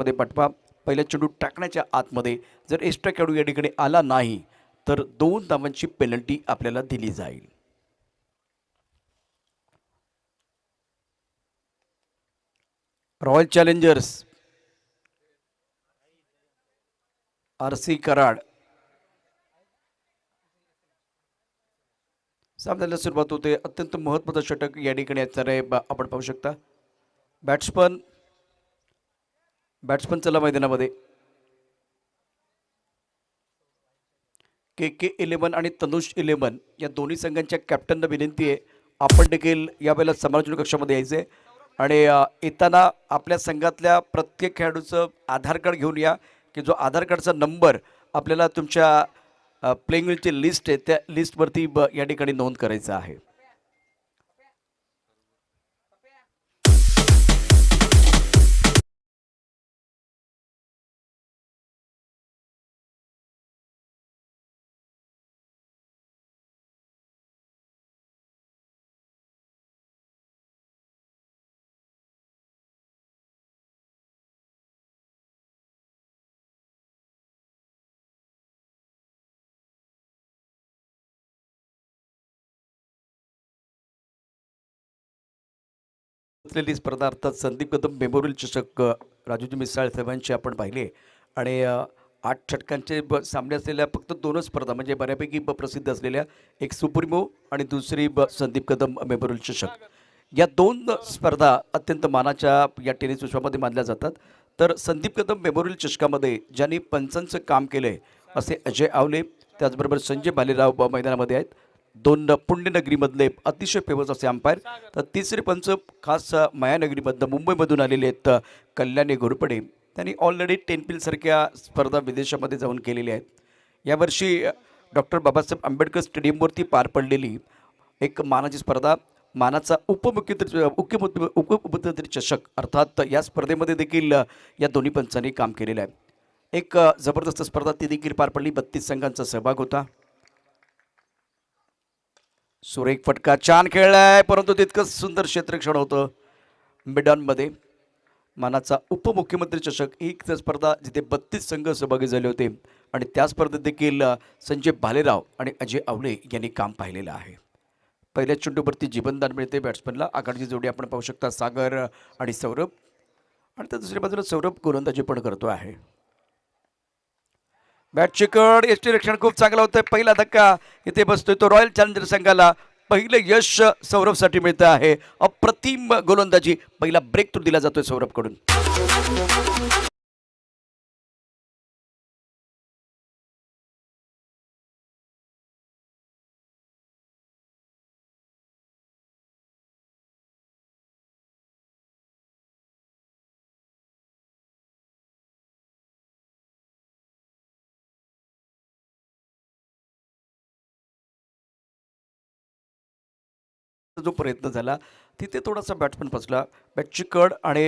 मध्ये पटवा पहिला चेंडू टाकण्याच्या आतमध्ये जर एक्स्ट्रा खेळाडू या ठिकाणी आला नाही तर 2 धावांची पेनल्टी आपल्याला दिली जाईल. रॉयल चॅलेंजर्स RC कराड सामन्याला सुरुवात होते. अत्यंत महत्त्वाचं षटक या ठिकाणी असणार आहे. आपण पाहू शकता बॅट्समन चला मैदानामध्ये. KK11 आणि तनुष 11 या दोन्ही संघांच्या कॅप्टनना विनंती आहे आपण देखील यावेळेला समालोचन कक्षामध्ये यायचे आणि येताना आपल्या संघातल्या प्रत्येक खेळाडूचं आधार कार्ड घेऊन या की जो आधार कार्डचा नंबर आपल्याला तुमच्या प्लेइंग वेलची लिस्ट आहे त्या लिस्टवरती या ठिकाणी नोंद करायचं आहे. स्पर्धा अर्थात संदीप कदम मेमोरियल चषक राजूजी मिसाळ साहेबांची आपण पाहिले आणि 8 षटकांचे सामने असलेल्या फक्त 2च स्पर्धा म्हणजे बऱ्यापैकी प्रसिद्ध असलेल्या एक सुप्रीमो आणि दुसरी संदीप कदम मेमोरियल चषक या 2 स्पर्धा अत्यंत मानाच्या या टेनिस विश्वामध्ये मानल्या जातात. तर संदीप कदम मेमोरियल चषकामध्ये ज्यांनी पंचांचं काम केलंय असे अजय आवले त्याचबरोबर संजय भालेराव मैदानामध्ये आहेत. 2 पुण्यनगरीमधले अतिशय फेमस असे अंपायर. तर तिसरे पंच खास मायानगरीमधनं मुंबईमधून आलेले आहेत कल्याणी घोरपडे. त्यांनी ऑलरेडी टेनपिलसारख्या स्पर्धा विदेशामध्ये जाऊन केलेल्या आहेत. यावर्षी डॉक्टर बाबासाहेब आंबेडकर स्टेडियमवरती पार पडलेली एक मानाची स्पर्धा मानाचा उपमुख्यमंत्री चषक अर्थात या स्पर्धेमध्ये देखील या दोन्ही पंचांनी काम केलेलं आहे. एक जबरदस्त स्पर्धा ती देखील पार पडली. 32 संघांचा सहभाग होता. सुरेख फटका छान खेळलाय परंतु तितकंच सुंदर क्षेत्ररक्षण होतं मिडॉनमध्ये. मानाचा उपमुख्यमंत्री चषक एक स्पर्धा जिथे 32 संघ सहभागी झाले होते आणि त्या स्पर्धेत देखील संजय भालेराव आणि अजय आवले यांनी काम पाहिलेलं आहे. पहिल्या चेंडूवरती जीवनदान मिळते बॅट्समनला. आघाडीची जोडी आपण पाहू शकता सागर आणि सौरभ आणि त्या दुसऱ्या बाजूला सौरभ गोलंदाजी पण करतो आहे. बॅट चिकट यष्टीरक्षण खूप चांगलं होतं. पहिला धक्का इथे बसतोय तो रॉयल चॅलेंजर संघाला. पहिलं यश सौरभसाठी मिळतं आहे. अप्रतिम गोलंदाजी पहिला ब्रेक थ्रू दिला जातोय सौरभकडून. जो प्रयत्न झाला तिथे थोडासा बॅट्समन फसला. बॅटची कड आणि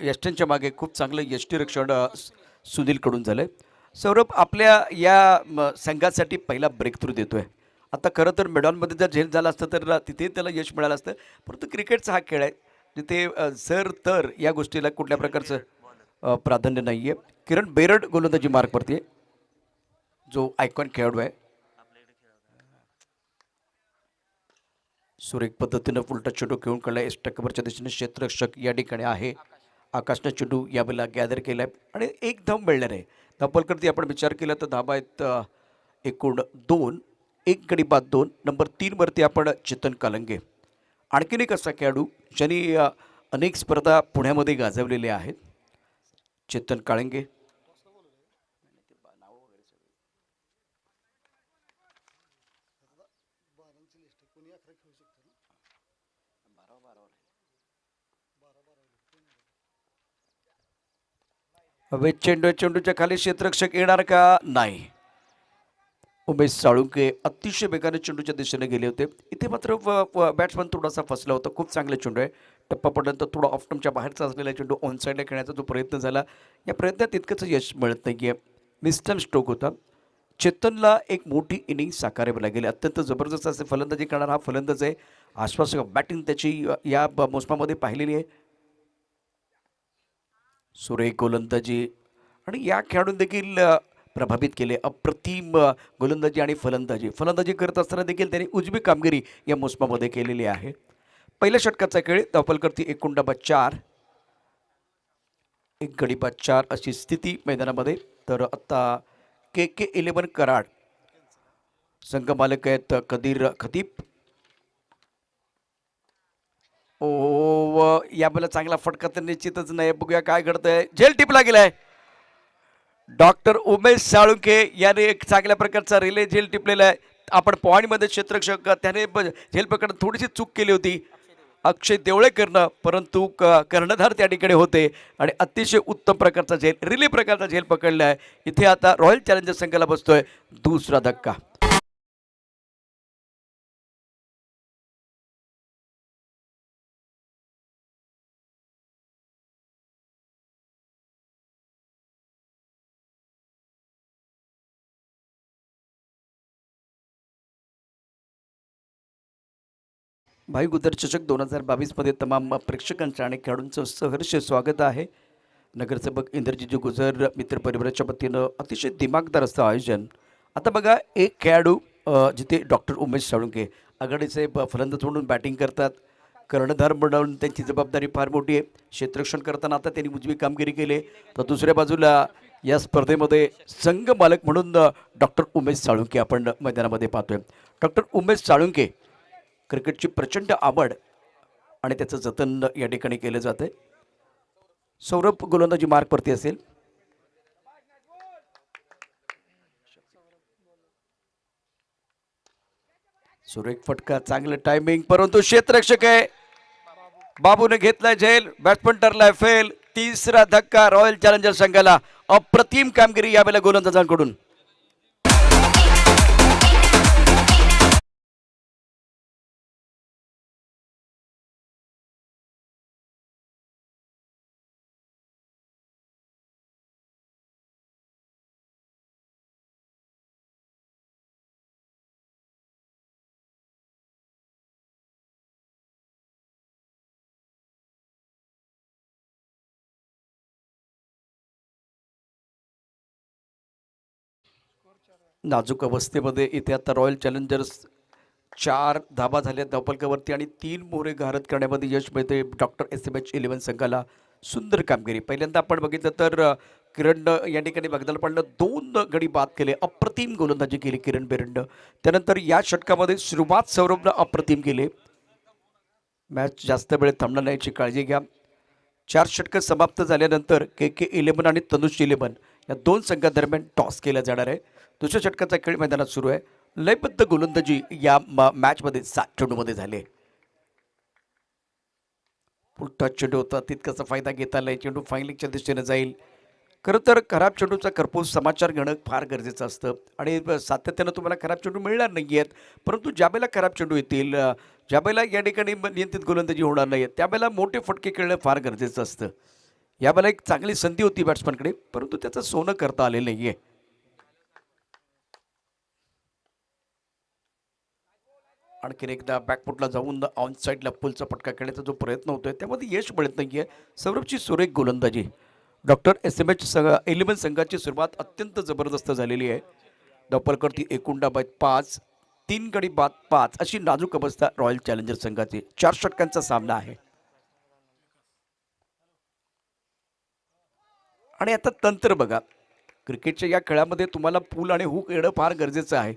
यष्टींच्या मागे खूप चांगलं यष्टीरक्षण सुनीलकडून झालंय. सौरभ आपल्या या संघासाठी पहिला ब्रेक थ्रू देतोय. आता खरं तर मेडॉनमध्ये जर झेल झाला असतं तर तिथे त्याला यश मिळालं असतं. परंतु क्रिकेटचा हा खेळ आहे जिथे जर तर या गोष्टीला कुठल्या प्रकारचं प्राधान्य नाही आहे. किरण बेरड गोलंदाजी मार्कवरती आहे जो आयकॉन खेळाडू आहे. सुरेख पद्धतीनं उलटा चेंडू घेऊन काढला. एस्टकवरच्या दिशेने क्षेत्ररक्षक या ठिकाणी आहे. आकाशनं चेंडू यावेळेला गॅदर केला आहे आणि एक धाव मिळणार आहे. धावपलकरती आपण विचार केला तर धाबा आहेत एकूण 2. एक गडी बाद 2. नंबर 3 वरती आपण चेतन कालंगे. आणखीन एक असा खेळाडू ज्यांनी अनेक स्पर्धा पुण्यामध्ये गाजवलेल्या आहेत. चेतन काळंगे हवे चेंडूच्या खाली क्षेत्ररक्षक येणार का नाही. उमेश साळुंके अतिशय वेगाने चेंडूच्या दिशेने गेले होते. इथे मात्र बॅट्समन थोडासा फसला होता. खूप चांगला चेंडू आहे. टप्पा पडल्यानंतर थोडा ऑफ स्टंपच्या बाहेरचा असलेला चेंडू ऑन साईडला खेळण्याचा जो प्रयत्न झाला या प्रयत्नात तितकंच यश मिळत नाही आहे. मिस्टम स्ट्रोक होता. चेतनला एक मोठी इनिंग साकारावी लागेल. अत्यंत जबरदस्त असे फलंदाजी करणारा हा फलंदाज आहे. आश्वासक बॅटिंग त्याची या मोसमामध्ये पाहिलेली आहे. सुरेख गोलंदाजी आणि या खेळाडून देखील प्रभावित केले. अप्रतिम गोलंदाजी आणि फलंदाजी फलंदाजी करत असताना देखील त्यांनी उजवी कामगिरी या मोसमामध्ये केलेली आहे. पहिल्या षटकाचा खेळ धावफलकावरती एकूण डावा 4, एक गडी बाद 4 अशी स्थिती मैदानामध्ये. तर आता KK11 कराड संघ मालक आहेत कदीर खतीब. ओ यावेळेला चांगला फटका तर निश्चितच नाही. बघूया काय घडतंय. झेल टिपला गेलाय. डॉक्टर उमेश साळुंखे याने एक चांगल्या प्रकारचा रिले झेल टिपलेला आहे. आपण पॉईंटमध्ये क्षेत्ररक्षक त्याने झेल पकडत थोडीशी चूक केली होती अक्षय देवळेकरनं, परंतु कर्णधार त्या ठिकाणी होते आणि अतिशय उत्तम प्रकारचा झेल रिले प्रकारचा झेल पकडला आहे. इथे आता रॉयल चॅलेंजर्स संघाला बसतोय दुसरा धक्का. भाई गुदर चषक 2022 मध्ये तमाम प्रेक्षकांचं आणि खेळाडूंचं सहर्ष स्वागत आहे. नगरसेवक इंद्रजीजी गुजर मित्र परिवाराच्या वतीनं अतिशय दिमागदार असतं आयोजन. आता बघा एक खेळाडू जिथे डॉक्टर उमेश साळुंखे आघाडीचे फलंदाज म्हणून बॅटिंग करतात. कर्णधार म्हणून त्यांची जबाबदारी फार मोठी आहे. क्षेत्ररक्षण करताना आता त्यांनी उजवी कामगिरी केली. तर दुसऱ्या बाजूला या स्पर्धेमध्ये संघ मालक म्हणून डॉक्टर उमेश साळुंखे आपण मैदानामध्ये पाहतोय. डॉक्टर उमेश साळुंखे क्रिकेटची प्रचंड आवड आणि त्याचं जतन या ठिकाणी केलं जातं. सौरभ गोलंदाजी मार्कवरती असेल. सुरेख फटका चांगलं टायमिंग, परंतु क्षेत्ररक्षक आहे बाबूने घेतलाय झेल. बॅट्समन ठरलाय फेल. तिसरा धक्का रॉयल चॅलेंजर संघाला. अप्रतिम कामगिरी यावेळेला गोलंदाजांकडून. नाजूक अवस्थेमध्ये इथे आता रॉयल चॅलेंजर्स 4 धाबा झाल्या धावफलकावरती आणि 3 मोरे घारत करण्यामध्ये यश मिळते डॉक्टर SMH11 संघाला. सुंदर कामगिरी. पहिल्यांदा आपण बघितलं तर किरण या ठिकाणी बघायला पडलं 2 गडी बाद केले. अप्रतिम गोलंदाजी केली किरण बेरंड. त्यानंतर या षटकामध्ये सुरुवात सौरभनं अप्रतिम केले. मॅच जास्त वेळ थांबणार नाही याची काळजी घ्या. 4 षटकं समाप्त झाल्यानंतर KK11 आणि तनुष 11 या 2 संघादरम्यान टॉस केला जाणार आहे. दुसऱ्या षटकाचा खेळ मैदानात सुरू आहे. लयबद्ध गोलंदाजी या मॅचमध्ये 7 चेंडूमध्ये झाले. पुढचा चेंडू होता तितकाचा फायदा घेता आला. चेंडू फायनलिंगच्या दिशेने जाईल. खरं तर खराब चेंडूचा घरपोच समाचार घेणं फार गरजेचं असतं आणि सातत्यानं तुम्हाला खराब चेंडू मिळणार नाही आहेत. परंतु ज्यावेळेला खराब चेंडू येतील, ज्यावेळेला या ठिकाणी नियंत्रित गोलंदाजी होणार नाही त्यावेळेला मोठे फटके खेळणं फार गरजेचं असतं. यावेळेला एक चांगली संधी होती बॅट्समनकडे, परंतु त्याचं सोनं करता आलेलं नाही आहे. आणखीन एकदा बॅकफुटला जाऊन ऑन साईडला पुलचा फटका खेळण्याचा जो प्रयत्न होतोय त्यामध्ये यश मिळत नाही आहे. सौरभची सुरेख गोलंदाजी. डॉक्टर SMH11 संघाची सुरुवात अत्यंत जबरदस्त झालेली आहे. धावफलकावरती एकूण डाव 5, 3 गडी बाद 5 अशी नाजूक अवस्था रॉयल चॅलेंजर संघाची. 4 षटकांचा सामना आहे. आणि आता तंत्र बघा. क्रिकेटच्या या खेळामध्ये तुम्हाला पूल आणि हुक येणं फार गरजेचं आहे.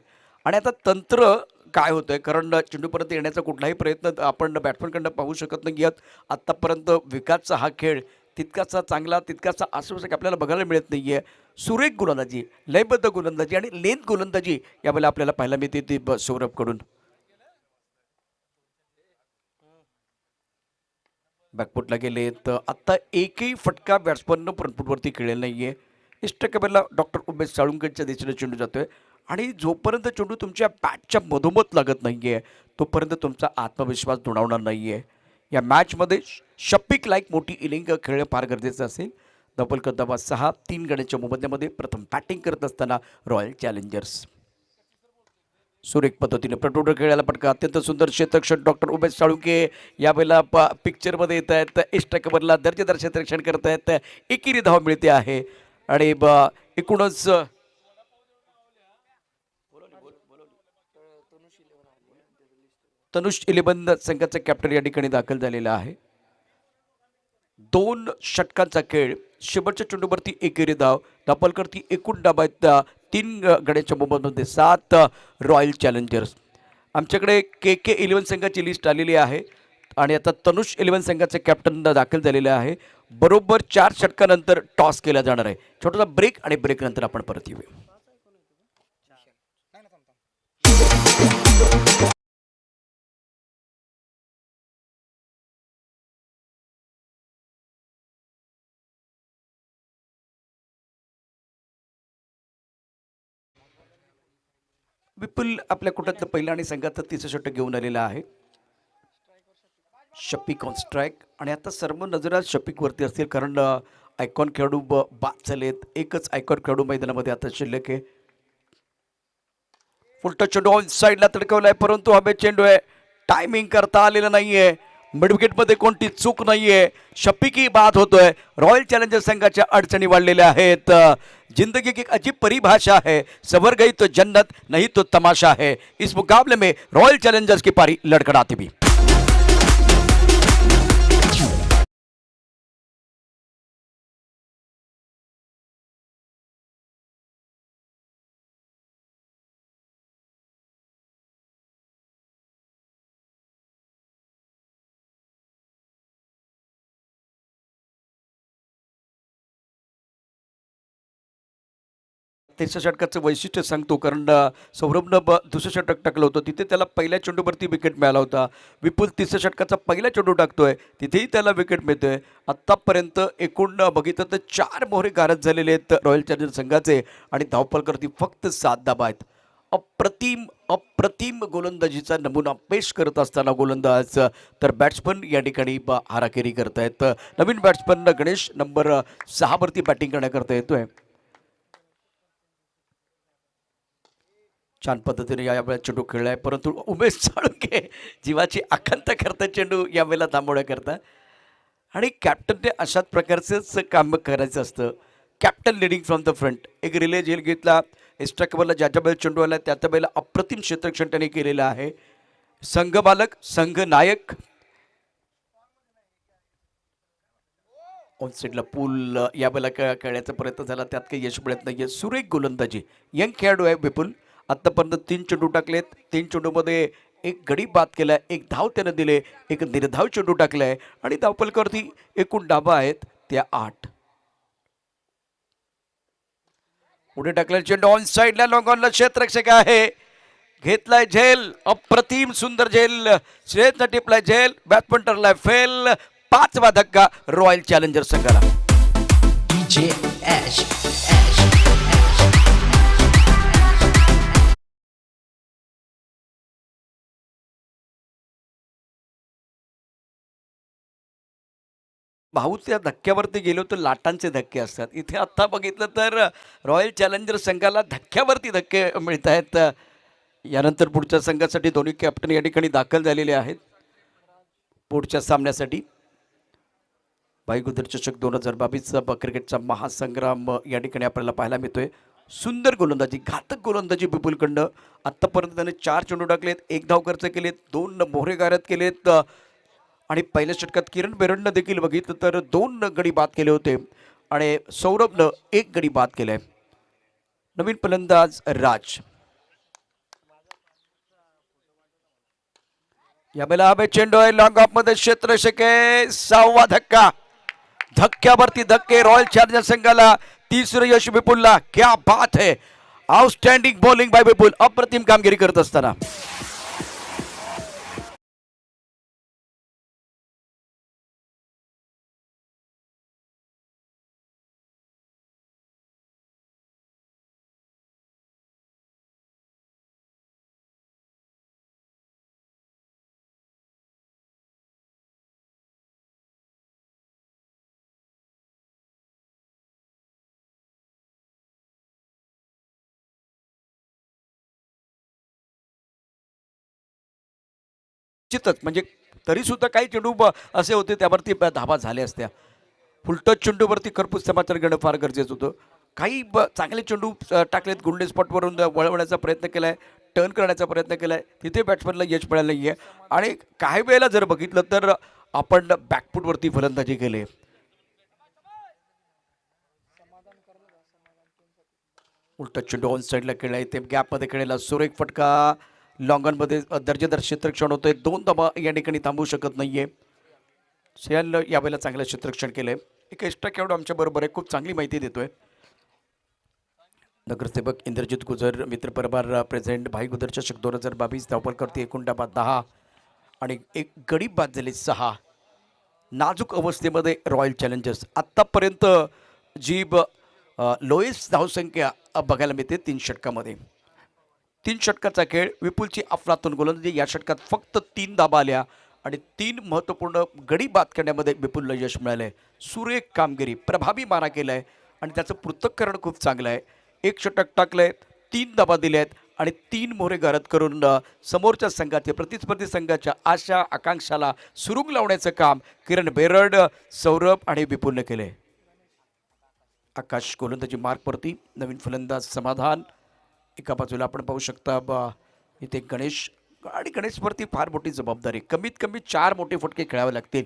आणि आता तंत्र काय होतंय, कारण चेंडूपर्यंत येण्याचा कुठलाही प्रयत्न आपण बॅट्समनकडनं पाहू शकत नाही आहात. आत्तापर्यंत विकासचा हा खेळ तितकाचा चांगला तितकाचा आश्वासक आपल्याला बघायला मिळत नाही आहे. सुरेख गोलंदाजी, लयबद्ध गोलंदाजी आणि लेंथ गोलंदाजी यावेळेला आपल्याला पाहायला मिळते ती सौरभकडून. बॅकफुटला गेले तर आत्ता एकही फटका बॅट्समननं फ्रंटफुटवरती खेळलेला नाही आहे. इष्टकबेला डॉक्टर उमेश साळुंखेच्या दिशेने चेंडू जातोय आणि जोपर्यंत चेंडू तुमच्या बॅटच्या मधोमध लागत नाही आहे तोपर्यंत तुमचा आत्मविश्वास दुणावणार नाही आहे. या मॅचमध्ये शपिक लाईक मोठी इनिंग खेळणं फार गरजेचं असेल. धावफलक धावा 6, 3 गड्यांच्या मोबदल्यामध्ये प्रथम बॅटिंग करत असताना रॉयल चॅलेंजर्स. सुरेख पद्धतीने प्रटोटर खेळायला पटका अत्यंत सुंदर क्षेत्ररक्षण डॉक्टर उमेश साळुंके यावेळेला पिक्चरमध्ये येत आहेत. इष्ट कबरला दर्जेदार क्षेत्ररक्षण करत आहेत. एकेरी धाव मिळते आहे आणि एकूणच तनुष 11 संघाचा कॅप्टन या ठिकाणी दाखल झालेला आहे. 2 षटकांचा खेळ, शेवटच्या चेंडूवरती एकेरी धाव, धापलकरती एकूण डाब आहेत 3 गड्यांच्या मोबाईलमध्ये 7 रॉयल चॅलेंजर्स. आमच्याकडे KK11 संघाची लिस्ट आलेली आहे आणि आता तनुष 11 संघाचे कॅप्टन दाखल झालेले आहे. बरोबर 4 षटकानंतर टॉस केला जाणार आहे. छोटासा ब्रेक आणि ब्रेक नंतर आपण परत येऊया. विपुल आपल्या कुटातलं पहिलं आणि संघाचं तिसरं षटक घेऊन आलेला आहे. शफिक ऑन स्ट्राईक आणि आता सर्व नजरा शफिकवरती असतील कारण आयकॉन खेळाडू बाद झालेत. एकच आयकॉन खेळाडू मैदानामध्ये आता शिल्लक आहे. फुलटा चेंडू ऑन साईडला तडकवलाय परंतु हवे चेंडू आहे, टायमिंग करता आलेलं नाहीये. मिडविकेटमध्ये कोणती चूक नाहीये. शफिकी बाद होतोय. रॉयल चॅलेंजर्स संघाच्या अडचणी वाढलेल्या आहेत. जिंदगी की एक अजीब परिभाषा है, सवर गई तो जन्नत नहीं तो तमाशा है. इस मुकाबले में रॉयल चैलेंजर्स की पारी लड़खड़ाती भी. तिसऱ्या षटकाचं वैशिष्ट्य सांगतो कारण सौरभनं दुसरं षटक टाकलं होतं तिथे त्याला पहिल्या चेंडूवरती विकेट मिळाला होता. विपुल तिसऱ्या षटकाचा पहिला चेंडू टाकतोय तिथेही त्याला विकेट मिळतोय. आत्तापर्यंत एकूण बघितलं तर 4 मोहरे गारद झालेले आहेत रॉयल चॅलेंजर्स संघाचे आणि धावफलकावरती फक्त 7 धावा आहेत. अप्रतिम अप्रतिम गोलंदाजीचा नमुना पेश करत असताना गोलंदाज तर बॅट्समन या ठिकाणी हाराकिरी करतायत. नवीन बॅट्समन गणेश नंबर 6 वरती बॅटिंग करण्याकरता येतोय. छान पद्धतीने यावेळेला चेंडू खेळलाय परंतु उमेश साळुंके जीवाची आखंत करता चेंडू यावेळेला थांबवण्याकरता आणि कॅप्टनने अशाच प्रकारचंच काम करायचं असतं. Captain leading from the front. एक रिले झेल घेतला, एक्स्ट्रा कव्हरला ज्याच्या वेळेला चेंडू आला त्याच्या वेळेला अप्रतिम क्षेत्ररक्षण त्याने केलेलं आहे. संघ बालक संघ नायक. ऑन साईडला पूल यावेळेला खेळण्याचा प्रयत्न झाला त्यात काही यश मिळत नाहीये. सुरेख गोलंदाजी यंग खेळाडू आहे विपुल. आत्तापर्यंत 3 चेंडू टाकलेत. 3 चेंडूमध्ये एक गडी बाद केलाय, एक धाव त्यानं दिले, एक निर्धाव चेंडू टाकलाय आणि धावफलकावरती एकूण डाबा आहेत त्या 8. पुढे टाकलेला चेंडू ऑन साईडला लॉंग ऑनला क्षेत्ररक्षक आहे. घेतलाय झेल, अप्रतिम सुंदर झेल, श्रेयसनं टिपलाय झेल, बॅट्समन ठरलाय फेल. 5वा धक्का रॉयल चॅलेंजर्स संघाला. भाऊ त्या धक्क्यावरती गेलो तर लाटांचे धक्के असतात. इथे आत्ता बघितलं तर रॉयल चॅलेंजर्स संघाला धक्क्यावरती धक्के मिळत आहेत. यानंतर पुढच्या संघासाठी दोन्ही कॅप्टन या ठिकाणी दाखल झालेले आहेत पुढच्या सामन्यासाठी. भाईगुदर चषक 2022चा क्रिकेटचा महासंग्राम या ठिकाणी आपल्याला पाहायला मिळतोय. सुंदर गोलंदाजी, घातक गोलंदाजी विपुलखंड. आत्तापर्यंत त्याने 4 चेंडू टाकलेत, 1 धाव खर्च केलेत, 2 मोहरे गारद केलेत आणि पहिल्या षटकात किरण बेरडनं देखील बघितलं तर 2 गडी बाद केले होते आणि सौरभनं 1 गडी बाद केलाय. नवीन फलंदाज राज. यावेळेला हवे चेंडू आहे लॉंग ऑफ मध्ये क्षेत्ररक्षक आहे. 6वा धक्का. धक्क्यावरती धक्के रॉयल चॅलेंजर्स संघाला. तिसरं यश विपुलला. क्या बात है, आउटस्टँडिंग बॉलिंग बाय विपुल. अप्रतिम कामगिरी करत असताना निश्चितच म्हणजे तरीसुद्धा काही चेंडू असे होते त्यावरती धाबा झाल्या असत्या. फुलटच चेंडूवरती खरपूस समाचार घेणं फार गरजेचं होतं. काही चांगले चेंडू टाकलेत गुंडे स्पॉटवरून वळवण्याचा प्रयत्न केलाय, टर्न करण्याचा प्रयत्न केलाय. तिथे बॅट्समनला यश मिळालं नाहीये आणि काही वेळेला जर बघितलं तर आपण बॅकफूटवरती फलंदाजी केली. उलटा चेंडू ऑन साईडला खेळलाय ते गॅपमध्ये खेळलेला सुरेख फटका लॉंगॉनमध्ये दर्जेदार क्षेत्ररक्षण होतंय. 2 धाबा या ठिकाणी थांबवू शकत नाहीये. श्रेयानं यावेळेला चांगलं क्षेत्ररक्षण केलंय. एक एक्स्ट्रा खेळाडू आमच्या बरोबर आहे, खूप चांगली माहिती देतोय. नगरसेवक इंद्रजित गुजर मित्र परिवार प्रेझेंट भाई गुजर चषक 2022 धावपल करते. एकूण डाबात 10 आणि एक गडी बाद झाले 6. नाजूक अवस्थेमध्ये रॉयल चॅलेंजर्स आत्तापर्यंत जी लोएस्ट धावसंख्या बघायला मिळते 3 षटकामध्ये. 3 षटकाचा खेळ. विपुलची अफलातून गोलंदाजी. या षटकात फक्त 3 धाबा आल्या आणि 3 महत्त्वपूर्ण गडी बाद करण्यामध्ये विपुलला यश मिळालंय. सुरेख कामगिरी, प्रभावी मारा केलाय आणि त्याचं पृथक्करण खूप चांगलं आहे. 1 षटक टाकलंय, 3 धाबा दिल्या आहेत आणि 3 मोहरे गारद करून समोरच्या संघाचे प्रतिस्पर्धी संघाच्या आशा आकांक्षाला सुरुंग लावण्याचं काम किरण बेरड, सौरभ आणि विपुलने केले. आकाश गोलंदाजी मार्कवरती. नवीन फलंदाज समाधान. एका बाजूला आपण पाहू शकता इथे गणेश आणि गणेशवरती फार मोठी जबाबदारी. कमीत कमी 4 मोठे फटके खेळावे लागतील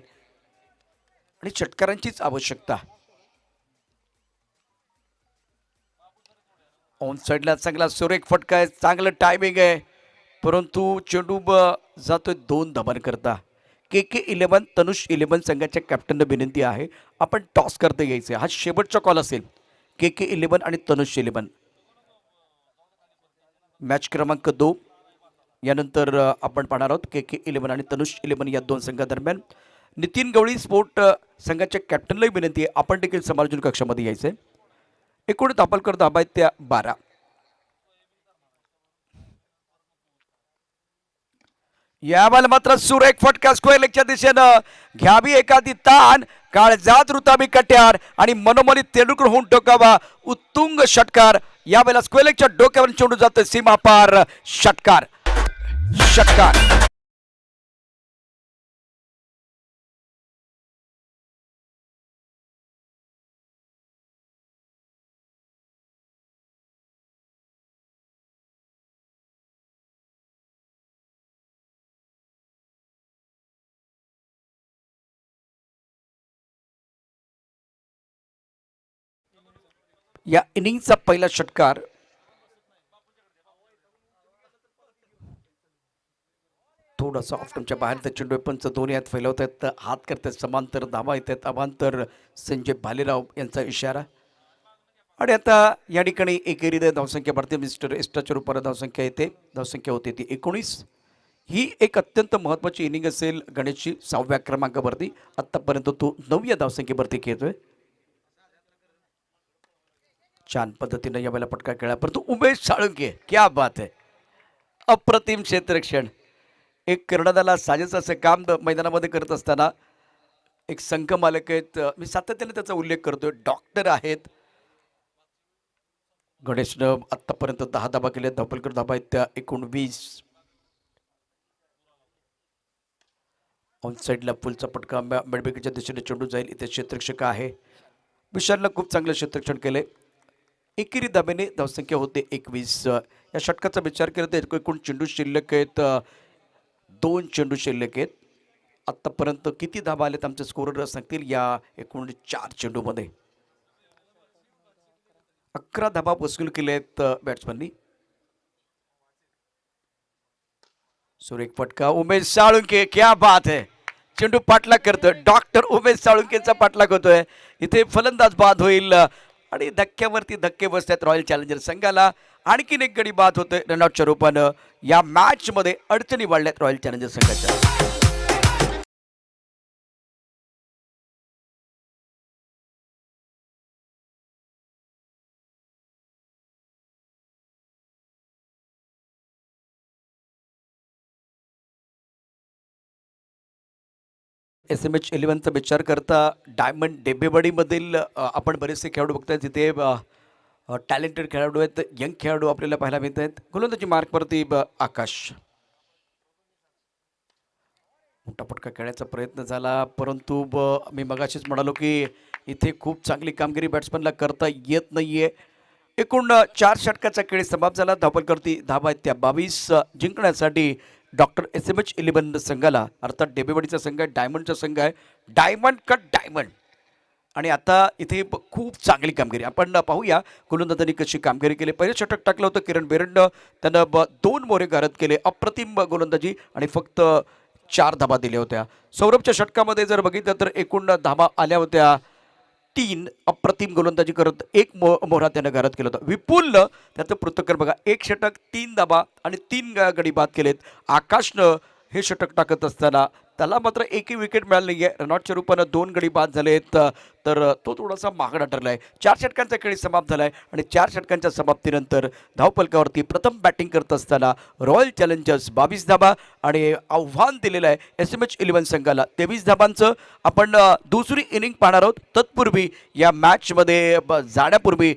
आणि षटकारांचीच आवश्यकता. ऑन साईडला चांगला सुरेख फटका आहे, चांगलं टायमिंग आहे, परंतु चेंडू जातोय 2 धाबांकरता. KK11 तनुष 11 संघाच्या कॅप्टनला विनंती आहे आपण टॉस करता यायचे. हा शेवटचा कॉल असेल. KK11 आणि तनुष 11. मॅच क्रमांक 2 यानंतर आपण पाहणार आहोत KK11 आणि तनुष 11 या 2 संघादरम्यान. नितीन गवळी स्पोर्ट संघाच्या कॅप्टनलाही विनंती आहे आपण देखील समालोचन कक्षामध्ये यायचे. एकूण दापलकर धाबा आहेत त्या 12. यावेळेला मात्र सुरेख फटका स्क्वेअर लेगच्या दिशेनं. घ्यावी एखादी ताण, काळजात रुताबी कट्यार आणि मनोमनी तेंडुलकर होऊन टोकावा उत्तुंग षटकार. यावेळेला स्क्वेअर लेगच्या डोक्यावर चेंडू जातोय सीमापार. षटकार षटकार. या इनिंगचा पहिला षटकार. थोडासा ऑफ्टमच्या बाहेर त्या चेंडू पंच दोन्ही हात फैलवत आहेत, हात करतात समांतर धावा येत आहेत. अभांतर संजय भालेराव यांचा इशारा. आणि आता या ठिकाणी एकेरी धावसंख्या भारतीय मिस्टर एस्टाच्या रूपाने धावसंख्या येते. धावसंख्या होते ती 19. ही एक अत्यंत महत्त्वाची इनिंग असेल गणेशची 6व्या क्रमांकावरती. आत्तापर्यंत तो 9व्या धावसंख्येवरती खेळतोय. छान पद्धतीनं यावेळेला पटका खेळला, परंतु उमेश साळुंके क्या बात आहे. अप्रतिम क्षेत्ररक्षण. एक कर्णधाराला साजेचं असं काम मैदानामध्ये करत असताना एक संघ मालक आहेत, मी सातत्याने त्याचा उल्लेख करतोय, डॉक्टर आहेत. गणेशनं आत्तापर्यंत 10 धाबा केल्या. धापलकर धाबा आहेत त्या 19. ऑन साईडला फुलचा पटका मेडबेकीच्या दिशेने चेंडू जाईल. इथे क्षेत्ररक्षक आहे. विशालनं खूप चांगलं क्षेत्ररक्षण केलंय. एकेरी धाब्याने धावसंख्या होते 21. या षटकाचा विचार केला तर एकूण चेंडू शिल्लक आहेत 2 चेंडू शिल्लक आहेत. आत्तापर्यंत किती धाबा आलेत आमचे स्कोरर सांगतील. या एकूण 4 चेंडूमध्ये 11 धाबा वसूल केले आहेत बॅट्समननी. सुरेख फटका. उमेश साळुंके क्या बात है. चेंडू पाठलाग करतोय. डॉक्टर उमेश साळुंकेचा पाठलाग होतोय. इथे फलंदाज बाद होईल आणि धक्क्यावरती धक्के बसतात रॉयल चॅलेंजर संघाला. आणखीन एक गडी बाद होतोय रनआउटच्या रूपानं. या मॅच मध्ये अडचणी वाढल्यात रॉयल चॅलेंजर संघाच्या. SMH 11चा विचार करता डायमंड डेबेवाडीमधील आपण बरेचसे खेळाडू बघताय. तिथे टॅलेंटेड खेळाडू आहेत, यंग खेळाडू आपल्याला पाहायला मिळत आहेत. गोलंदाजी मार्कवरती आकाश. मोठा फटका खेळण्याचा प्रयत्न झाला, परंतु मी मगाशीच म्हणालो की इथे खूप चांगली कामगिरी बॅट्समनला करता येत नाहीये. एकूण 4 षटकाचा खेळ समाप्त झाला. धावपलकरती धावा आहेत त्या 22 जिंकण्यासाठी डॉक्टर एस-एम-एच 11 संघाला, अर्थात डेबेवाडीचा संघ आहे, डायमंडचा संघ आहे, डायमंड कट डायमंड. आणि आता इथे खूप चांगली कामगिरी आपण पाहूया गोलंदाजांनी कशी कामगिरी केली. पहिलं षटक टाकलं होतं किरण बेरडनं, त्यानं 2 मोरे गारद केले, अप्रतिम गोलंदाजी आणि फक्त 4 धाबा दिल्या होत्या. सौरभच्या षटकामध्ये जर बघितलं तर एकूण धाबा आल्या होत्या 3. अप्रतिम गोलंदाजी करत 1 मोहरा त्यानं गारद केला होता. विपुलनं त्याचं पृथक्कर बघा, 1 षटक 3 धाबा आणि 3 गडी बाद केलेत. आकाशनं हे षटक टाकत असताना त्याला मात्र एकही विकेट मिळाली नाही आहे. रनआउटच्या रूपानं 2 गडी बाद झालेत, तर तो थोडासा महागडा ठरला आहे. 4 षटकांचा खेळ समाप्त झाला आहे आणि 4 षटकांच्या समाप्तीनंतर धावफलकावरती प्रथम बॅटिंग करत असताना रॉयल चॅलेंजर्स 22 धाबा आणि आव्हान दिलेलं आहे एस-एम-एच 11 संघाला 23 धाबांचं. आपण दुसरी इनिंग पाहणार आहोत. तत्पूर्वी या मॅचमध्ये जाण्यापूर्वी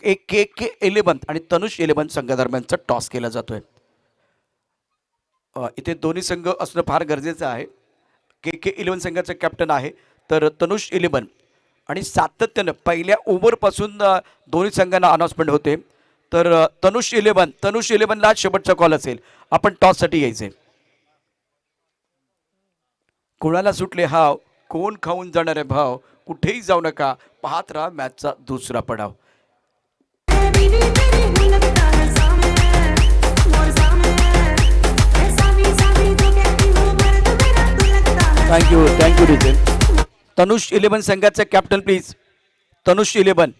एक के-11 आणि तनुष 11 संघादरम्यानचा टॉस केला जातोय. इथे दोन्ही संघ असणं फार गरजेचं आहे. के-11 संघाचा कॅप्टन आहे, तर तनुष 11 आणि सातत्यानं पहिल्या ओव्हरपासून दोन्ही संघांना अनाउन्समेंट होते. तर तनुष 11ला शेवटचा कॉल असेल, आपण टॉससाठी यायचे. कोणाला सुटले हाव, कोण खाऊन जाणार आहे भाव, कुठेही जाऊ नका, पाहत राहा मॅचचा दुसरा पडाव. Thank you region. तनुष 11 संघाचे captain please. Tanush 11.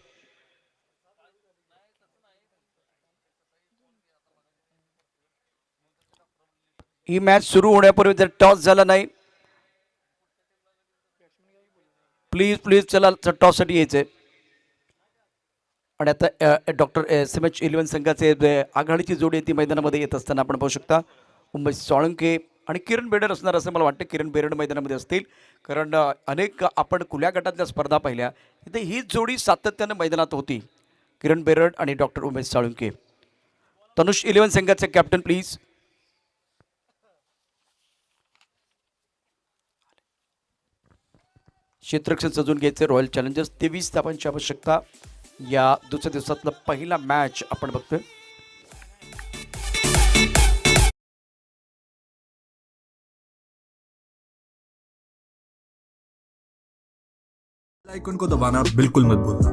He match सुरू होण्यापूर्वी जर टॉस झाला नाही, प्लीज चला टॉससाठी यायचे. आणि आता डॉक्टर एस-एम-एच 11 संघाचे आघाडीची जोडी ती मैदानामध्ये येत असताना आपण पाहू शकता. उमेश साळुंके आणि किरण बेरड असणार असं मला वाटतं. किरण बेरड मैदानामध्ये असतील, कारण अनेक आपण खुल्या गटातल्या स्पर्धा पाहिल्या, तिथे हीच जोडी सातत्यानं मैदानात होती, किरण बेरड आणि डॉक्टर उमेश साळुंके. तनुष 11 संघाचे कॅप्टन प्लीज. क्षेत्ररक्षण सजून घ्यायचे. रॉयल चॅलेंजर्स 23 धावांची आवश्यकता. या दुसऱ्या दिवसातला पहिला मॅच आपण बघतोय. आइकन को दबाना बिल्कुल मत भूलना।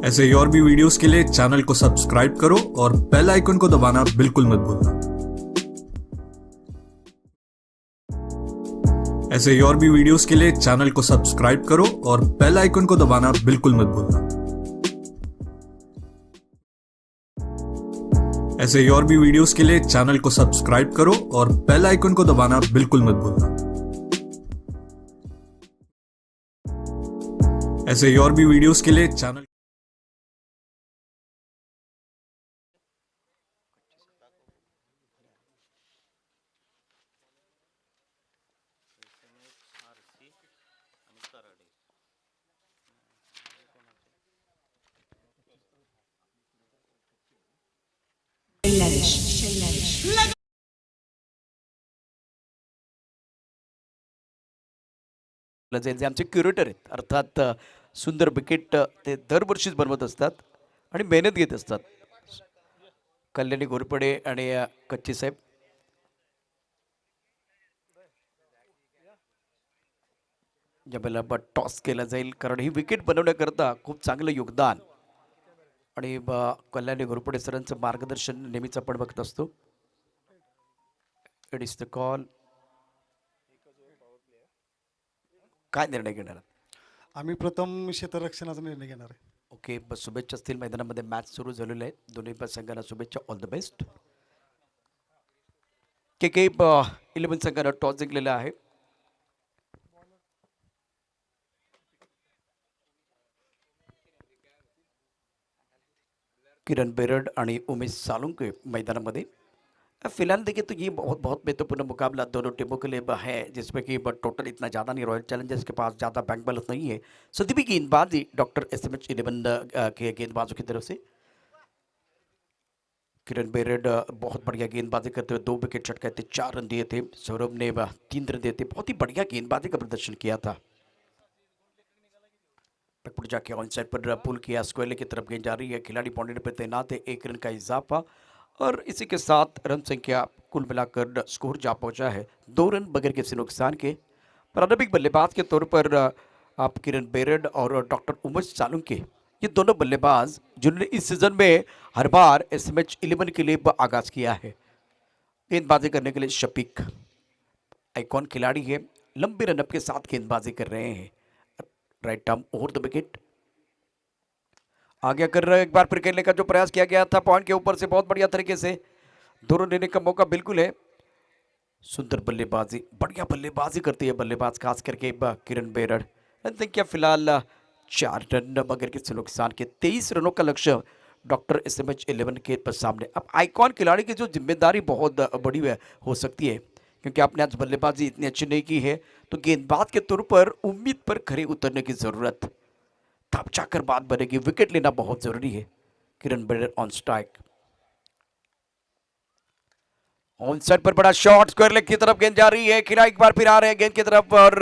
ऐसे ही और भी वीडियोस के लिए चैनल को सब्सक्राइब करो और बेल आइकन को दबाना बिल्कुल मत भूलना। ऐसे ही और भी वीडियोस के लिए चैनल को सब्सक्राइब करो और बेल आइकन को दबाना बिल्कुल मत भूलना। ऐसे ही और भी वीडियोस के लिए चैनल को सब्सक्राइब करो और बेल आइकन को दबाना बिल्कुल मत भूलना। ऐसे ही और भी वीडियोस के लिए चैनल जे आमचे क्युरेटर आहेत, अर्थात सुंदर विकेट ते दरवर्षीच बनवत असतात आणि मेहनत घेत असतात. कल्याणी घोरपडे आणि कच्ची साहेब. ज्यावेळेला टॉस केला जाईल, कारण ही विकेट बनवण्याकरता खूप चांगलं योगदान आणि कल्याणी घोरपडे सरांचं मार्गदर्शन नेहमीच आपण बघत असतो. It is the call. काय निर्णय घेणार? आम्ही प्रथम क्षेत्ररक्षणाचा निर्णय घेणार आहे. ओके, बस शुभेच्छा असतील. मैदानामध्ये मॅच सुरू झालेले आहेत. दोन्ही संघांना शुभेच्छा. All the best. के 11 संघानं टॉस जिंकलेला आहे. किरण बेरड आणि उमेश सालुंके मैदानामध्ये. फिलहाल देखिए तो ये बहुत महत्वपूर्ण मुकाबला दोनों टीमों के लिए है, जिसमें कि टोटल इतना ज़्यादा नहीं, रॉयल चैलेंजर्स के पास ज़्यादा बैंक बैलेंस नहीं है. सदी भी गेंदबाजी डॉक्टर एस-एम-एच 11 के गेंदबाजों की तरफ से. किरण बेरेड बहुत बढ़िया गेंदबाजी करते हुए 2 विकेट चटकाए थे, 4 रन दिए थे। सौरभ ने 3 रन दिए थे। बहुत ही बढ़िया गेंदबाजी का प्रदर्शन किया था। टकपुट जाके ऑन साइड पर पुल किया, स्क्वेयर की तरफ गेंद जा रही है, खिलाड़ी बाउंड्री पर तैनात है, 1 रन का इजाफा और इसी के साथ रन संख्या कुल मिलाकर स्कोर जा पहुंचा है 2 रन बगैर किसी नुकसान के। प्रारंभिक बल्लेबाज के तौर पर आप किरण बेरेड और डॉक्टर उमेश सालुंके, ये दोनों बल्लेबाज जिन्होंने इस सीजन में हर बार एसएमएच 11 के लिए आगाज किया है। गेंदबाजी करने के लिए शफीक आइकॉन खिलाड़ी है, लंबे रनअप के साथ गेंदबाजी कर रहे हैं। Right arm over the wicket आगे कर एक बार फिर खेलने का जो प्रयास किया गया था पॉइंट के ऊपर से बहुत बढ़िया तरीके से दोनों लेने का मौका बिल्कुल है। सुंदर बल्लेबाजी, बढ़िया बल्लेबाजी करती है बल्लेबाज, खास करके किरण बेरड़। संख्या फिलहाल 4 रन मगर किसी नुकसान के 23 रनों का लक्ष्य डॉक्टर एसएमएच 11 के सामने। अब आइकॉन खिलाड़ी की जो जिम्मेदारी बहुत बड़ी हो सकती है, क्योंकि आपने आज बल्लेबाजी इतनी अच्छी नहीं की है, तो गेंदबाज के तौर पर उम्मीद पर खरे उतरने की जरूरत, तब जाकर बात बनेगी। विकेट लेना बहुत जरूरी है। किरण Berad on strike, on side पर बड़ा शॉट, स्क्वायर लेग की तरफ गेंद जा रही है, खिलाड़ी एक बार फिर आ रहे हैं गेंद की तरफ और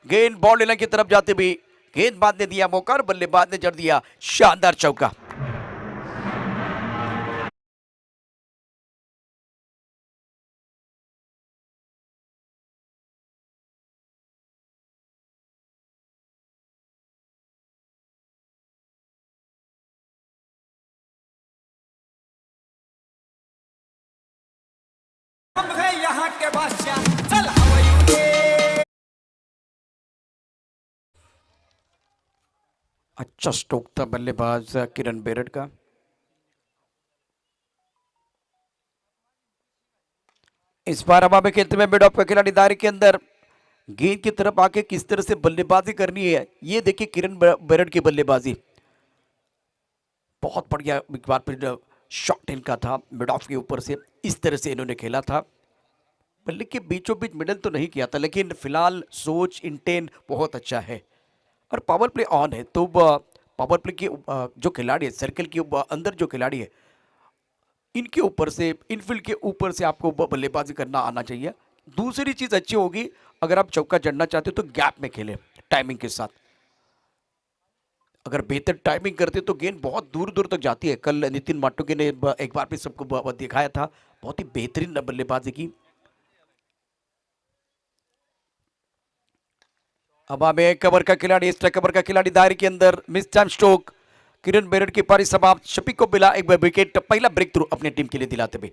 गेंद बॉल लेने की तरफ जाते भी गेंदबाज ने दिया मौका और बल्लेबाज ने जड़ दिया शानदार चौका। हम है यहाँ के बादशाह, चल हवाई उड़े। अच्छा स्ट्रोक था बल्लेबाज किरण बेरड़ का। इस बार हवा में खेलते हुए मिड ऑफ का खिलाड़ी दायरे के अंदर गेंद की तरफ आके किस तरह से बल्लेबाजी करनी है, ये देखिए किरण बेरड़ की बल्लेबाजी बहुत बढ़िया। एक बार फिर शॉट इनका था मिड ऑफ के ऊपर से, इस तरह से इन्होंने खेला था। बल्ले के बीचों बीच मिडल तो नहीं किया था, लेकिन फिलहाल सोच इंटेन बहुत अच्छा है और पावर प्ले ऑन है। तो पावर प्ले के जो खिलाड़ी है, सर्कल के अंदर जो खिलाड़ी है, इनके ऊपर से, इनफील्ड के ऊपर से आपको बल्लेबाजी करना आना चाहिए। दूसरी चीज अच्छी होगी, अगर आप चौका जड़ना चाहते हो तो गैप में खेलें टाइमिंग के साथ। अगर बेहतर टाइमिंग करते तो गेंद बहुत दूर दूर तक जाती है। कल नितिन माटुके ने एक बार भी सबको दिखाया था, बहुत ही बेहतरीन बल्लेबाजी की। अब हमें कवर का खिलाड़ी, एक्स्ट्रा कवर का खिलाड़ी दायरे के अंदर, मिस टाइम स्ट्रोक, किरण बेरड़ की पारी समाप्त। शफीक को मिला एक विकेट, पहला ब्रेक थ्रू अपनी टीम के लिए दिलाते हुए।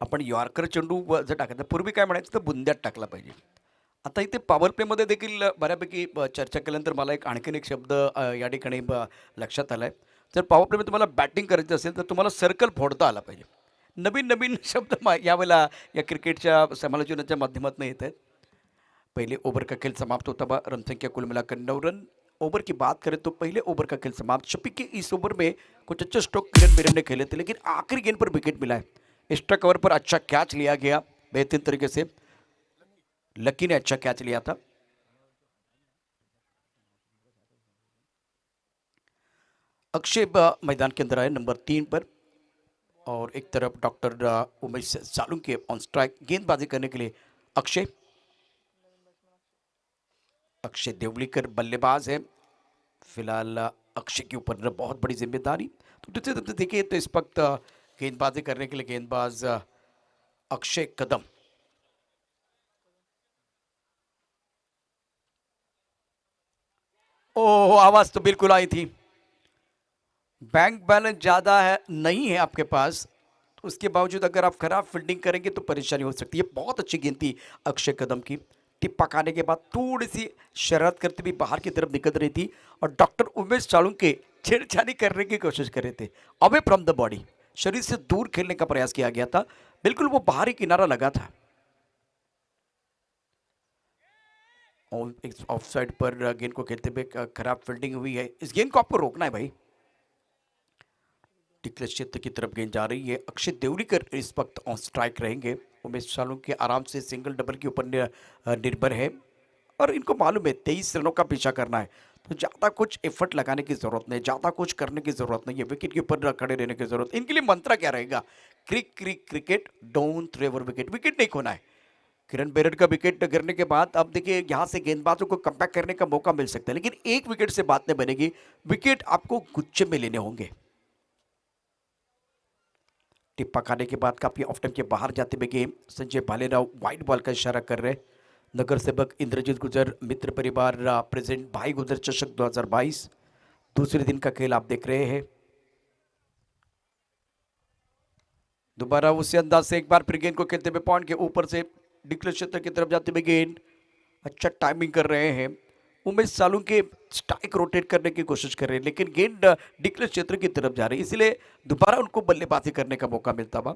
आपण यॉर्कर चेंडू जर टाकायचा, पूर्वी काय म्हणायचं तर बुंद्यात टाकला पाहिजे. आता इथे पॉवर प्लेमध्ये देखील बऱ्यापैकी चर्चा केल्यानंतर मला एक आणखीन एक शब्द या ठिकाणी लक्षात आला आहे. जर पॉवर प्लेमध्ये तुम्हाला बॅटिंग करायची असेल तर तुम्हाला सर्कल फोडता आला पाहिजे. नवीन नवीन शब्द यावेळेला या क्रिकेटच्या समालोचनाच्या माध्यमातून येत आहेत. पहले ओवर का खेल समाप्त होता हुआ, रन संख्या कुल मिलाकर 9 रन। ओवर की बात करें तो पहले ओवर का खेल समाप्त। शफीक के इस ओवर में कुछ अच्छे स्ट्रोक किरण बेरड़ ने खेले थे, लेकिन आखिरी गेंद पर विकेट मिला है। एक्स्ट्रा कवर पर अच्छा कैच लिया गया बेहतरीन तरीके से, लकी ने अच्छा कैच लिया था। अक्षय मैदान के अंदर आए नंबर 3 पर और एक तरफ doctor Umesh Salunke on strike. गेंदबाजी करने के लिए अक्षय अक्षय देवलीकर बल्लेबाज है। फिलहाल अक्षय के ऊपर बहुत बड़ी जिम्मेदारी। तो दूसरी तरफ से देखिए तो इस वक्त गेंदबाजी करने के लिए गेंदबाज अक्षय कदम। ओह, आवाज तो बिल्कुल आई थी। बैंक बैलेंस ज्यादा है नहीं है आपके पास, तो उसके बावजूद अगर आप खराब फील्डिंग करेंगे तो परेशानी हो सकती है। बहुत अच्छी गेंद थी अक्षय कदम की, टिप्पा खाने के बाद थोड़ी सी शरारत करते हुए बाहर की तरफ निकल रही थी और डॉक्टर उमेश चालुके छेड़छाड़ी करने की कोशिश कर रहे थे। अवे फ्रॉम द बॉडी, शरीर से दूर खेलने का प्रयास किया गया था, बिल्कुल वो बाहरी किनारा लगा था। ऑफ साइड पर गेंद को खेलते हुए खराब फील्डिंग हुई है। इस गेंद को आपको रोकना है भाई। टिकले क्षेत्र की तरफ गेंद जा रही है। अक्षय देवलीकर इस वक्त ऑन स्ट्राइक रहेंगे। उमेश चालुके आराम से सिंगल डबल के ऊपर निर्भर है और इनको मालूम है 23 रनों का पीछा करना है, तो ज़्यादा कुछ एफर्ट लगाने की ज़रूरत नहीं, ज़्यादा कुछ करने की ज़रूरत नहीं है, विकेट के ऊपर खड़े रहने की ज़रूरत। इनके लिए मंत्र क्या रहेगा? Cricket don't throw away wicket, wicket नहीं खोना है। किरण बेरड का विकेट गिरने के बाद अब देखिए यहाँ से गेंदबाजों को कमबैक करने का मौका मिल सकता है, लेकिन एक विकेट से बात नहीं बनेगी, विकेट आपको गुच्छे में लेने होंगे। टिप्पा खाने के बाद काफी ऑफ टाइम के बाहर जाते हुए game Sanjay Bhalerao wide ball का इशारा कर रहे। नगर सेवक इंद्रजीत गुजर मित्र परिवार प्रेजेंट भाई गुजर चषक 2022 दूसरे दिन का खेल आप देख रहे हैं। दोबारा उसी अंदाज से एक बार फिर गेंद को खेलते हुए पॉइंट के ऊपर से डिक्लेयर क्षेत्र की तरफ जाते हुए गेंद, अच्छा टाइमिंग कर रहे हैं। उमेश चालुके स्ट्राइक रोटेट करने की कोशिश कर रहे हैं, लेकिन गेंद डिक्लेयर क्षेत्र की तरफ जा रही है, इसलिए दोबारा उनको बल्लेबाजी करने का मौका मिलता हुआ।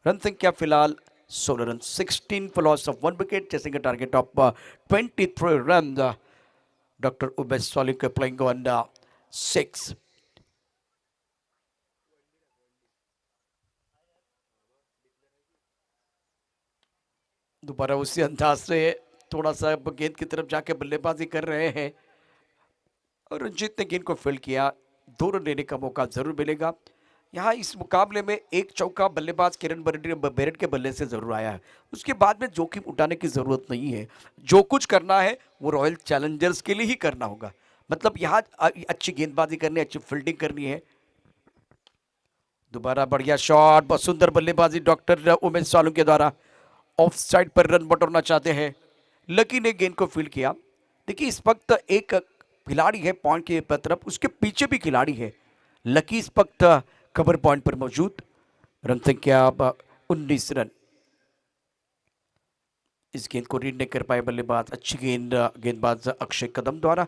रन संख्या फिलहाल 16 run, 16 for loss of 1 wicket, chasing a target of 23 runs. Dr. Umesh Chaluke playing on 6. दोबारा उसी अंदाज से थोड़ा सा गेंद की तरफ जाके बल्लेबाजी कर रहे हैं और रंजीत ने गेंद को फील्ड किया। 2 रन लेने का मौका जरूर मिलेगा। यहाँ इस मुकाबले में एक चौका बल्लेबाज किरण बेरड के बल्ले से जरूर आया है, उसके बाद में जोखिम उठाने की जरूरत नहीं है। जो कुछ करना है वो रॉयल चैलेंजर्स के लिए ही करना होगा, मतलब यहाँ अच्छी गेंदबाजी करनी, अच्छी फील्डिंग करनी है। दोबारा बढ़िया शॉट, बहुत सुंदर बल्लेबाजी डॉक्टर उमेश चालुके द्वारा। ऑफ साइड पर रन बटोरना चाहते हैं, लकी ने गेंद को फील्ड किया। देखिए इस वक्त एक खिलाड़ी है पॉइंट की तरफ, उसके पीछे भी खिलाड़ी है। लकी इस वक्त कवर पॉइंट पर मौजूद। रन संख्या 19 रन। इस गेंद को रीड नहीं कर पाए बल्लेबाज, अच्छी गेंदबाज अक्षय कदम द्वारा।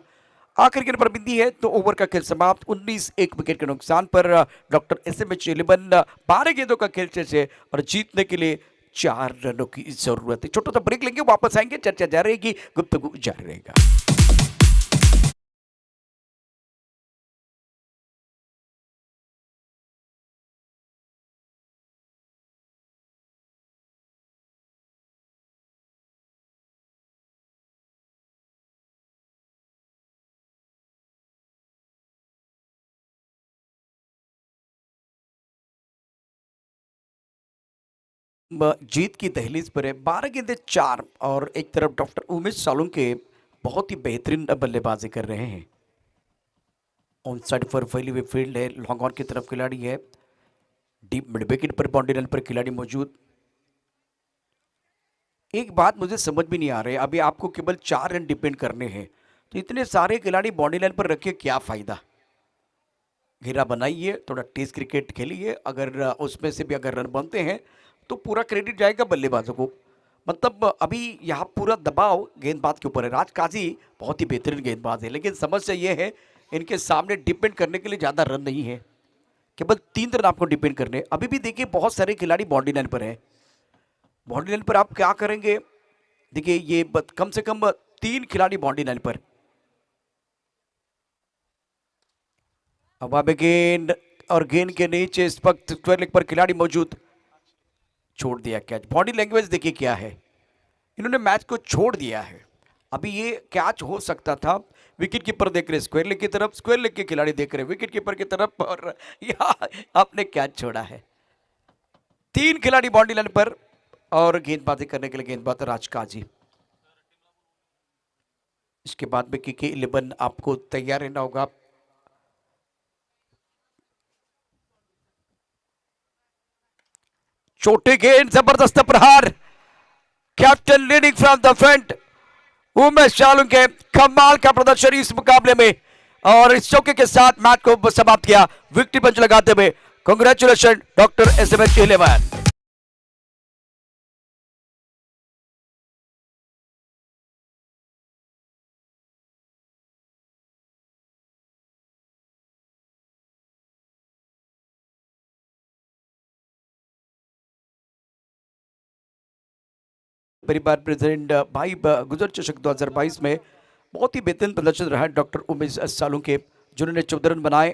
आखिर गेंद पर बिंदी है तो ओवर का खेल समाप्त। 19 एक विकेट के नुकसान पर डॉक्टर SMH 11 12 गेंदों का खेल से और जीतने के लिए 4 रनों की जरूरत है। छोटा सा ब्रेक लेंगे, वापस आएंगे, चर्चा जारी रहेगी, गुफ्तगू जारी रहेगा। जीत की दहलीज पर है। 12 गेंदें 4 और एक तरफ डॉक्टर उमेश चालुके बहुत ही बेहतरीन बल्लेबाजी कर रहे हैं। ऑन साइड पर फैली हुई फील्ड है, लॉन्ग ऑन की तरफ खिलाड़ी है, डीप मिड विकेट पर बाउंड्री लाइन पर खिलाड़ी मौजूद। एक बात मुझे समझ भी नहीं आ रही, अभी आपको केवल 4 रन डिपेंड करने हैं, तो इतने सारे खिलाड़ी बाउंड्री लाइन पर रखिए, क्या फायदा? घेरा बनाइए, थोड़ा टेस्ट क्रिकेट खेलिए, अगर उसमें से भी अगर रन बनते हैं तो पूरा क्रेडिट जाएगा बल्लेबाजों को। मतलब अभी यहाँ पूरा दबाव गेंदबाज के ऊपर है। राज काजी बहुत ही बेहतरीन गेंदबाज है, लेकिन समस्या ये है इनके सामने डिपेंड करने के लिए ज़्यादा रन नहीं है, केवल 3 रन आपको डिपेंड करने। अभी भी देखिए बहुत सारे खिलाड़ी बाउंड्री लाइन पर है। बाउंड्री लाइन पर आप क्या करेंगे? देखिए ये कम से कम 3 खिलाड़ी बाउंड्री लाइन पर। हवा में गेंद और गेंद के नीचे इस वक्त स्क्वायर लेग पर खिलाड़ी मौजूद। छोड़ दिया कैच। बॉडी लैंग्वेज देखिए क्या है, इन्होंने मैच को छोड़ दिया है। अभी ये कैच हो सकता था। विकेट कीपर देख रहे स्क्वायर लेग की तरफ, स्क्वायर लेग के खिलाड़ी देख रहे विकेट कीपर की तरफ, और यहाँ आपने कैच छोड़ा है। 3 खिलाड़ी बाउंड्री लाइन पर और गेंदबाजी करने के लिए गेंदबाज राज काजी। इसके बाद में KK 11 आपको तैयार रहना होगा। छोटे गेंद, जबरदस्त प्रहार, captain leading from the front. Umesh Chaluke कमाल का प्रदर्शन इस मुकाबले में, और इस चौके के साथ मैच को समाप्त किया विक्ट्री पंच लगाते हुए। Congratulation doctor SMH 11। परिवार प्रेसिडेंट भाई गुजर चषक 2022 में बहुत ही बेहतरीन प्रदर्शन रहा डॉक्टर उमेश सालुंके जिन्होंने 14 रन बनाए